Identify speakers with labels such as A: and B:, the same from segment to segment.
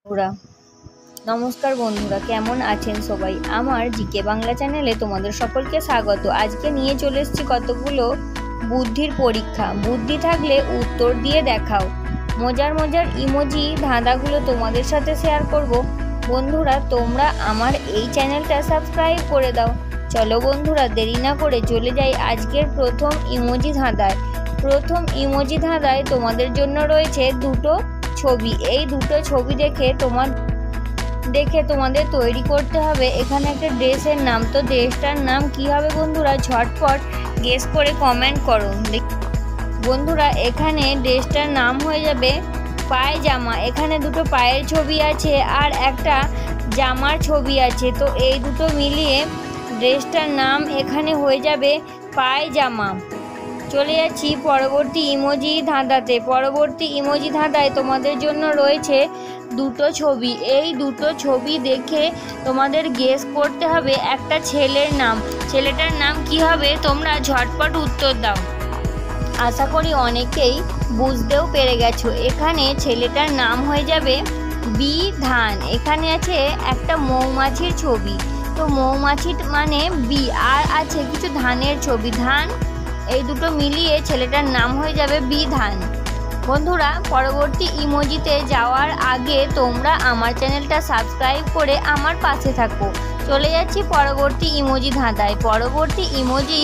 A: বন্ধুরা নমস্কার। বন্ধুরা কেমন আছেন সবাই? আমার জিকে বাংলা চ্যানেলে তোমাদের সকলকে স্বাগত। আজকে নিয়ে চলে এসেছি কতগুলো বুদ্ধির পরীক্ষা। বুদ্ধি থাকলে উত্তর দিয়ে দেখাও। মজার মজার ইমোজি ধাঁধাগুলো তোমাদের সাথে শেয়ার করব। বন্ধুরা তোমরা আমার এই চ্যানেলটা সাবস্ক্রাইব করে দাও। চলো বন্ধুরা দেরি না করে চলে যাই আজকের প্রথম ইমোজি ধাঁধায়। প্রথম ইমোজি ধাঁধায় তোমাদের জন্য রয়েছে দুটো ছবি। এই দুটো ছবি দেখে তোমাদের তৈরি করতে হবে এখানে একটা ড্রেসের নাম। তো ড্রেসটার নাম কি হবে বন্ধুরা? ঝটপট গেস করে কমেন্ট করো। বন্ধুরা এখানে ড্রেসটার নাম হয়ে যাবে পায়জামা। এখানে দুটো পায়ের ছবি আছে আর একটা জামার ছবি আছে। তো এই দুটো মিলিয়ে ড্রেসটার নাম এখানে হয়ে যাবে পায়জামা। চলে যাচ্ছি পরবর্তী ইমোজি ধাঁধাতে। পরবর্তী ইমোজি ধাঁধায় তোমাদের জন্য রয়েছে দুটো ছবি। এই দুটো ছবি দেখে তোমাদের গেস করতে হবে একটা ছেলের নাম। ছেলেটার নাম কি হবে তোমরা ঝটপট উত্তর দাও। আশা করি অনেকেই বুঝতেও পেরে গেছো। এখানে ছেলেটার নাম হয়ে যাবে বিধান। এখানে আছে একটা মৌমাছির ছবি। তো মৌমাছি মানে বি, আর আছে কিছু ধানের ছবি, ধান। এই দুটো মিলিয়ে ছেলেটার নাম হয়ে যাবে বিধান। বন্ধুরা পরবর্তী ইমোজিতে যাওয়ার আগে তোমরা আমার চ্যানেলটা সাবস্ক্রাইব করে আমার পাশে থাকো। চলে যাচ্ছি পরবর্তী ইমোজি ধাঁধায়। পরবর্তী ইমোজি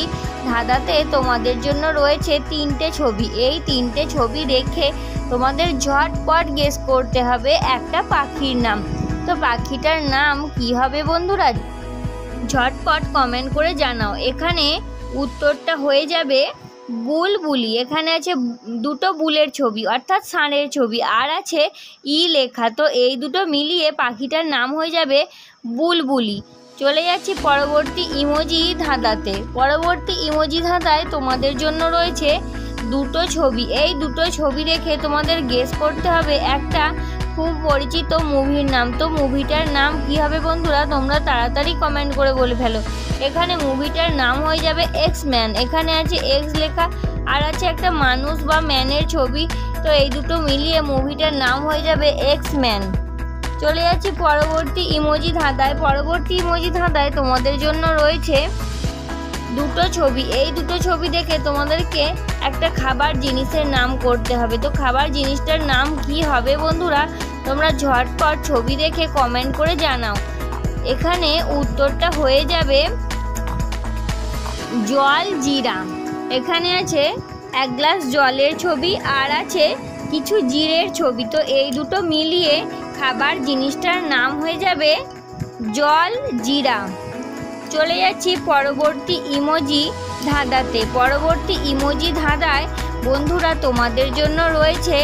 A: ধাঁধাতে তোমাদের জন্য রয়েছে তিনটে ছবি। এই তিনটে ছবি দেখে তোমাদের ঝটপট গেস করতে হবে একটা পাখির নাম। তো পাখিটার নাম কি হবে বন্ধুরা? ঝটপট কমেন্ট করে জানাও। এখানে উত্তরটা হয়ে যাবে বুলবুলি। এখানে আছে দুটো বুলের ছবি অর্থাৎ ষাঁড়ের ছবি আর আছে ই লেখা। তো এই দুটো মিলিয়ে পাখিটার নাম হয়ে যাবে বুলবুলি। চলে যাচ্ছি পরবর্তী ইমোজি ধাঁধাতে। পরবর্তী ইমোজি ধাঁধায় তোমাদের জন্য রয়েছে দুটো ছবি। এই দুটো ছবি দেখে তোমাদের গেস করতে হবে একটা খুব পরিচিত মুভির নাম। তো মুভিটার নাম কি হবে বন্ধুরা? তোমরা তাড়াতাড়ি কমেন্ট করে বলে ফেলো। এখানে মুভিটার নাম হয়ে যাবে এক্স ম্যান। এখানে আছে এক্স লেখা আর আছে একটা মানুষ বা ম্যানের ছবি। তো এই দুটো মিলিয়ে মুভিটার নাম হয়ে যাবে এক্স ম্যান। চলে যাচ্ছি পরবর্তী ইমোজি ধাঁধায়। পরবর্তী ইমোজি ধাঁধায় তোমাদের জন্য রয়েছে দুটো ছবি। এই দুটো ছবি দেখে তোমাদেরকে একটা খাবার জিনিসের নাম করতে হবে। তো খাবার জিনিসটার নাম কি হবে বন্ধুরা? তোমরা ঝটপট ছবি দেখে কমেন্ট করে জানাও। এখানে উত্তরটা হয়ে যাবে জল জিরা। এখানে আছে এক গ্লাস জলের ছবি আর আছে কিছু জিরের ছবি। তো এই দুটো মিলিয়ে খাবার জিনিসটার নাম হয়ে যাবে জল জিরা। চলে যাচ্ছি পরবর্তী ইমোজি ধাঁধাতে। পরবর্তী ইমোজি ধাঁধায় বন্ধুরা তোমাদের জন্য রয়েছে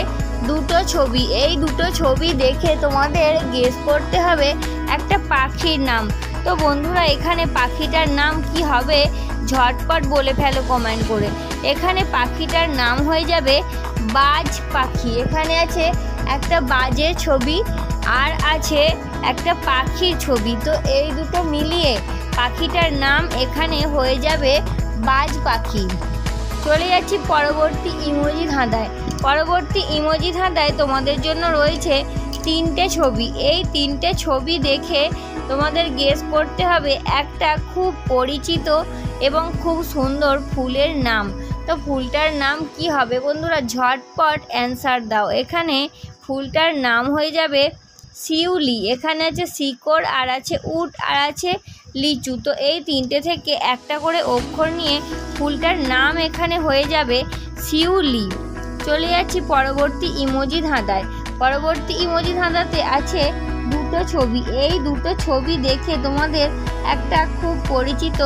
A: দুটো ছবি। এই দুটো ছবি দেখে তোমাদের গেস করতে হবে একটা পাখির নাম। তো বন্ধুরা এখানে পাখিটার নাম কি হবে? ঝটপট বলে ফেলো কমেন্ট করে। এখানে পাখিটার নাম হয়ে যাবে বাজ পাখি। এখানে আছে একটা বাজের ছবি আর আছে একটা পাখির ছবি। তো এই দুটো মিলিয়ে পাখিটার নাম এখানে হয়ে যাবে বাজ পাখি। চলে যাচ্ছি পরবর্তী ইমোজি ধাঁধায়। পরবর্তী ইমোজি ধাঁধায় তোমাদের জন্য রয়েছে তিনটে ছবি। এই তিনটে ছবি দেখে তোমাদের গেস করতে হবে একটা খুব পরিচিত এবং খুব সুন্দর ফুলের নাম। তো ফুলটার নাম কি হবে বন্ধুরা? ঝটপট অ্যান্সার দাও। এখানে ফুলটার নাম হয়ে যাবে শিউলি। এখানে আছে শিকড় আর আছে উট আর আছে লিচু। তো এই তিনটে থেকে একটা করে অক্ষর নিয়ে ফুলটার নাম এখানে হয়ে যাবে শিউলি। চলে যাচ্ছি পরবর্তী ইমোজি ধাঁধায়। পরবর্তী ইমোজি ধাঁধাতে আছে দুটো ছবি। এই দুটো ছবি দেখে তোমাদের একটা খুব পরিচিত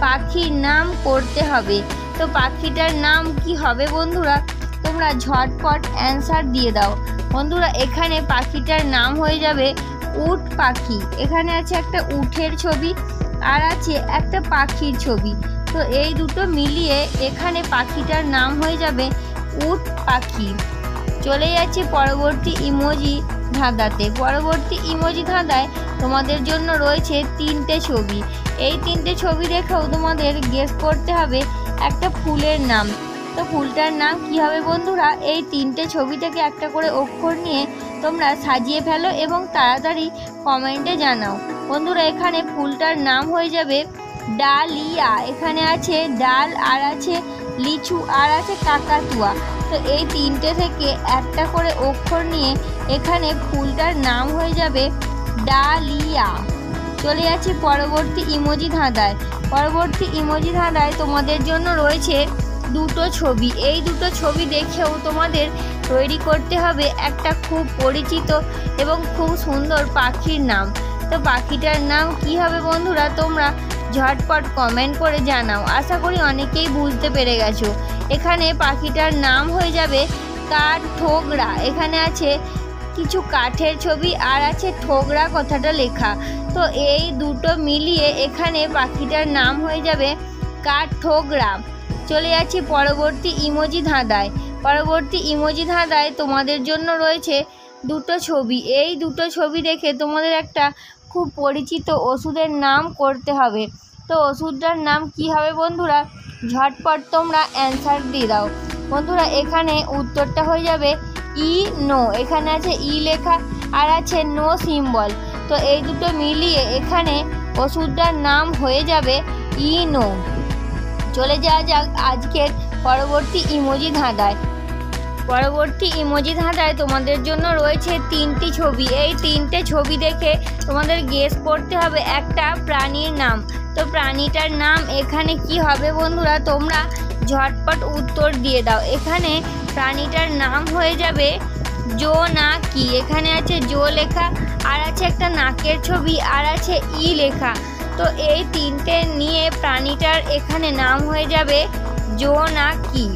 A: পাখির নাম করতে হবে। তো পাখিটার নাম কি হবে বন্ধুরা? তোমরা ঝটপট অ্যান্সার দিয়ে দাও। বন্ধুরা এখানে পাখিটার নাম হয়ে যাবে উট পাখি। এখানে আছে একটা উটের ছবি আর আছে একটা পাখির ছবি। তো এই দুটো মিলিয়ে এখানে পাখিটার নাম হয়ে যাবে উট পাখি। চলে যাচ্ছি পরবর্তী ইমোজি ধাঁধাতে। পরবর্তী ইমোজি ধাঁধায় তোমাদের জন্য রয়েছে তিনটে ছবি। এই তিনটে ছবি দেখেও তোমাদের গেস করতে হবে একটা ফুলের নাম। তো ফুলটার নাম কি হবে বন্ধুরা? এই তিনটে ছবি থেকে একটা করে অক্ষর নিয়ে তোমরা সাজিয়ে ফেলো এবং তাড়াতাড়ি কমেন্টে জানাও। বন্ধুরা এখানে ফুলটার নাম হয়ে যাবে ডালিয়া। এখানে আছে ডাল আর আছে লিচু আর আছে কাকাতুয়া। তো এই তিনটে থেকে একটা করে অক্ষর নিয়ে এখানে ফুলটার নাম হয়ে যাবে ডালিয়া। চলে যাচ্ছি পরবর্তী ইমোজি ধাঁধায়। পরবর্তী ইমোজি ধাঁধায় তোমাদের জন্য রয়েছে দুটো ছবি। এই দুটো ছবি দেখেও তোমাদের তৈরি করতে হবে একটা খুব পরিচিত এবং খুব সুন্দর পাখির নাম। তো পাখিটার নাম কি হবে বন্ধুরা, তোমরা ঝটপট কমেন্ট করে জানাও। আশা করি অনেকেই বুঝতে পেরে গেছো। এখানে পাখিটার নাম হয়ে যাবে কাঠঠোকরা। এখানে আছে কিছু কাঠের ছবি আর আছে ঠোকরা কথাটা লেখা। তো এই দুটো মিলিয়ে এখানে পাখিটার নাম হয়ে যাবে কাঠঠোকরা। চলে যাচ্ছি পরবর্তী ইমোজি ধাঁধায়। পরবর্তী ইমোজি ধাঁধায় তোমাদের জন্য রয়েছে দুটো ছবি। এই দুটো ছবি দেখে তোমাদের একটা খুব পরিচিত ওষুধের নাম করতে হবে। তো ওষুধটার নাম কি হবে বন্ধুরা, ঝটপট তোমরা অ্যান্সার দিয়ে দাও। বন্ধুরা এখানে উত্তরটা হয়ে যাবে ইনো। এখানে আছে ই লেখা আর আছে নো সিম্বল। তো এই দুটো মিলিয়ে এখানে ওষুধটার নাম হয়ে যাবে ইনো। চলে যাওয়া যাক আজকের পরবর্তী ইমোজি ধাঁধায়। পরবর্তী ইমোজি ধাঁধায় তোমাদের জন্য রয়েছে তিনটি ছবি। এই তিনটে ছবি দেখে তোমাদের গেস করতে হবে একটা প্রাণীর নাম। তো প্রাণীটার নাম এখানে কি হবে বন্ধুরা, তোমরা ঝটপট উত্তর দিয়ে দাও। এখানে প্রাণীটার নাম হয়ে যাবে জোনাকি। এখানে আছে জো লেখা আর আছে একটা নাকের ছবি আর আছে ই লেখা। তো এই তিনটে নিয়ে প্রাণীটার এখানে নাম হয়ে যাবে জোনাকি।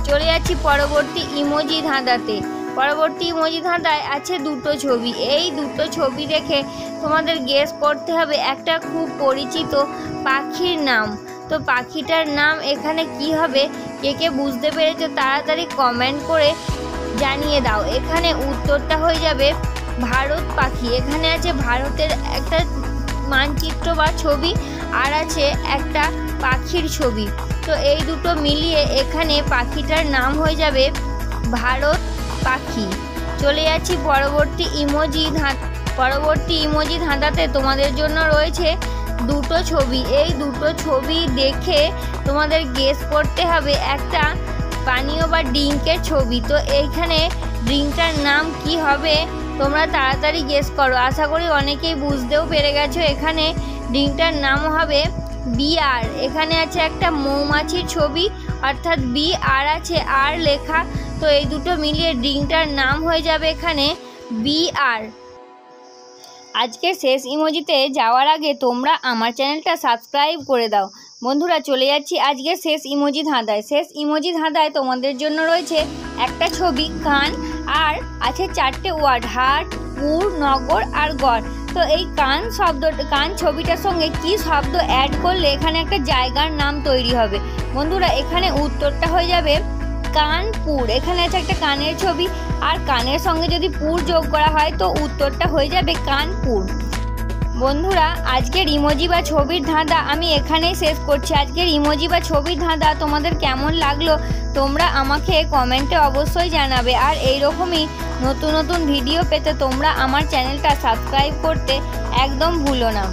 A: চলে যাচ্ছি পরবর্তী ইমোজি ধাঁধাতে। পরবর্তী ইমোজি ধাঁধায় আছে দুটো ছবি। এই দুটো ছবি দেখে তোমাদের গেস করতে হবে একটা খুব পরিচিত পাখির নাম। তো পাখিটার নাম এখানে কি হবে, কে কে বুঝতে পেরেছো তাড়াতাড়ি কমেন্ট করে জানিয়ে দাও। এখানে উত্তরটা হয়ে যাবে ভারত পাখি। এখানে আছে ভারতের একটা মানচিত্র বা ছবি আর আছে একটা পাখির ছবি। তো এই দুটো মিলিয়ে এখানে পাখিটার নাম হয়ে যাবে ভারত পাখি। চলে যাচ্ছি পরবর্তী ইমোজি ধাঁধাতে তোমাদের জন্য রয়েছে দুটো ছবি। এই দুটো ছবি দেখে তোমাদের গেস করতে হবে একটা পানীয় বা ড্রিঙ্কের ছবি। তো এইখানে ড্রিঙ্কটার নাম কি হবে তোমরা তাড়াতাড়ি গেস করো। আশা করি অনেকেই বুঝতেও পেরে গেছো। এখানে ড্রিঙ্কটার নাম হবে বিয়ার। এখানে আছে একটা মৌমাছির ছবি অর্থাৎ বি আর আছে আর লেখা। তো এই দুটো মিলিয়ে ড্রিঙ্কটার নাম হয়ে যাবে এখানে বিয়ার। আজকের শেষ ইমোজিতে যাওয়ার আগে তোমরা আমার চ্যানেলটা সাবস্ক্রাইব করে দাও। বন্ধুরা চলে যাচ্ছি আজকের শেষ ইমোজি ধাঁধায়। শেষ ইমোজি ধাঁধায় তোমাদের জন্য রয়েছে একটা ছবি কান আর আছে চারটে ওয়ার্ড হাট, পুর, নগর আর গড়। তো এই কান ছবিটার সঙ্গে কি শব্দ অ্যাড করলে এখানে একটা জায়গার নাম তৈরি হবে। বন্ধুরা এখানে উত্তরটা হয়ে যাবে কানপুর। এখানে আছে একটা কানের ছবি আর কানের সঙ্গে যদি পুর যোগ করা হয় তো উত্তরটা হয়ে যাবে কানপুর। বন্ধুরা আজকের ইমোজি বা ছবির ধাঁধা আমি এখানেই শেষ করছি। আজকের ইমোজি বা ছবির ধাঁধা তোমাদের কেমন লাগলো তোমরা আমাকে কমেন্টে অবশ্যই জানাবে। আর এইরকমই নতুন নতুন ভিডিও পেতে তোমরা আমার চ্যানেলটা সাবস্ক্রাইব করতে একদম ভুলো না।